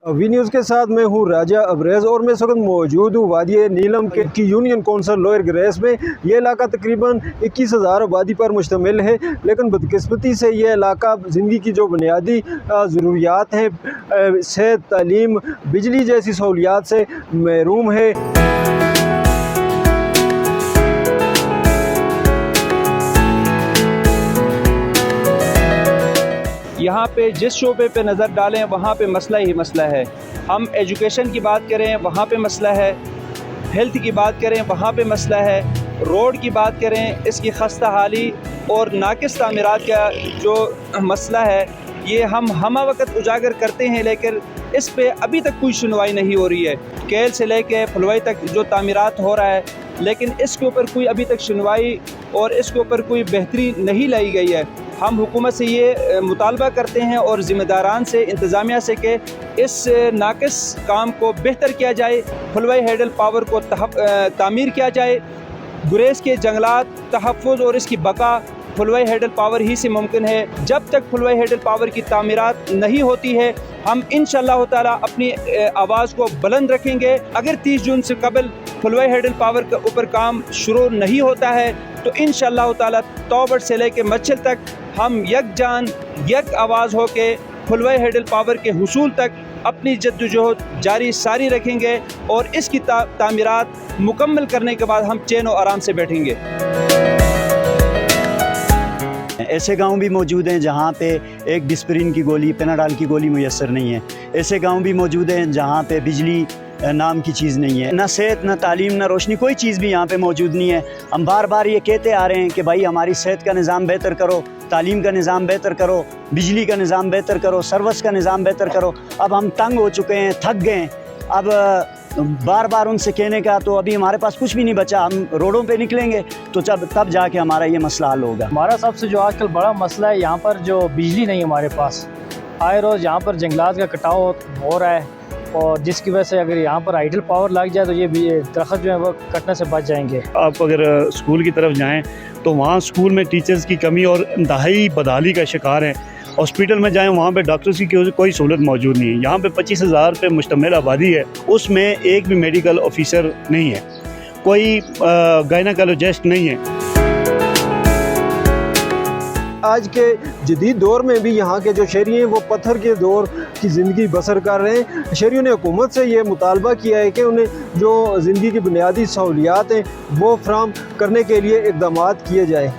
V news के साथ मैं हूँ राजा अब्रेज और मैं इस वक्त मौजूद हूँ वादी नीलम की यूनियन कौंसल लोअर ग्रेस में। ये इलाका तकरीबन 21,000 आबादी पर मुश्तमिल है, लेकिन बदकिस्मती से ये इलाका ज़िंदगी की जो बुनियादी ज़रूरियात हैं, सेहत, तालीम, बिजली जैसी सहूलियात से महरूम है। यहाँ पे जिस शोबे पे नज़र डालें वहाँ पे मसला ही मसला है। हम एजुकेशन की बात करें वहाँ पे मसला है, हेल्थ की बात करें वहाँ पे मसला है, रोड की बात करें इसकी खस्ता हाली और नाकिस तामीरात का जो मसला है ये हम वक्त उजागर करते हैं, लेकिन इस पे अभी तक कोई सुनवाई नहीं हो रही है। केल से लेके फुलवाई तक जो तामीरात हो रहा है, लेकिन इसके ऊपर कोई अभी तक सुनवाई और इसके ऊपर कोई बेहतरी नहीं लाई गई है। हम हुकूमत से ये मुतालबा करते हैं और ज़िम्मेदारान से, इंतज़ामिया से कि इस नाकिस काम को बेहतर किया जाए, फुलवाई हैडल पावर को तामीर किया जाए। गुरेज़ के जंगलात तहफ़्फ़ुज़ और इसकी बका फुलवाई हैडल पावर ही से मुमकिन है। जब तक फुलवाई हैडल पावर की तामीरात नहीं होती है, हम इंशाअल्लाह ताला अपनी आवाज़ को बुलंद रखेंगे। अगर 30 जून से कबल फुलवाई हैडल पावर के ऊपर काम शुरू नहीं होता है तो इंशाअल्लाह ताला तौबट से लेके मच्छल तक हम यकजान यक आवाज़ हो के फुलवाई हैडल पावर के हुसूल तक अपनी जद्दोजहद जारी सारी रखेंगे और इसकी तामीरात मुकम्मल करने के बाद हम चैन और आराम से बैठेंगे। ऐसे गांव भी मौजूद हैं जहां पे एक डिस्प्रिन की गोली, पेनाडाल की गोली मुयस्सर नहीं है। ऐसे गांव भी मौजूद हैं जहां पे बिजली नाम की चीज़ नहीं है, ना सेहत, ना तालीम, ना रोशनी, कोई चीज़ भी यहाँ पे मौजूद नहीं है। हम बार बार ये कहते आ रहे हैं कि भाई हमारी सेहत का निज़ाम बेहतर करो, तालीम का निज़ाम बेहतर करो, बिजली का निज़ाम बेहतर करो, सर्विस का निज़ाम बेहतर करो। अब हम तंग हो चुके हैं, थक गए। अब बार बार उनसे कहने का तो अभी हमारे पास कुछ भी नहीं बचा। हम रोडों पे निकलेंगे तो तब जाके हमारा ये मसला हल होगा। हमारा सबसे जो आजकल बड़ा मसला है, यहाँ पर जो बिजली नहीं है हमारे पास। आए रोज़ यहाँ पर जंगलात का कटाव हो रहा है और जिसकी वजह से अगर यहाँ पर आइडल पावर लग जाए तो ये दरख्त जो है वो कटने से बच जाएंगे। आप अगर स्कूल की तरफ जाएं तो वहाँ स्कूल में टीचर्स की कमी और इंतहाई बदहाली का शिकार हैं। हॉस्पिटल में जाएं वहाँ पे डॉक्टर्स की कोई सहूलत मौजूद नहीं है। यहाँ पे 25,000 पे मुश्तमिल आबादी है, उसमें एक भी मेडिकल ऑफिसर नहीं है, कोई गायनेकोलॉजिस्ट नहीं है। आज के जदीद दौर में भी यहाँ के जो शहरी हैं वो पत्थर के दौर की ज़िंदगी बसर कर रहे हैं। शहरियों ने हुकूमत से ये मुतालबा किया है कि उन्हें जो ज़िंदगी की बुनियादी सहूलियात हैं वो फराहम करने के लिए इक़दामात किए जाए।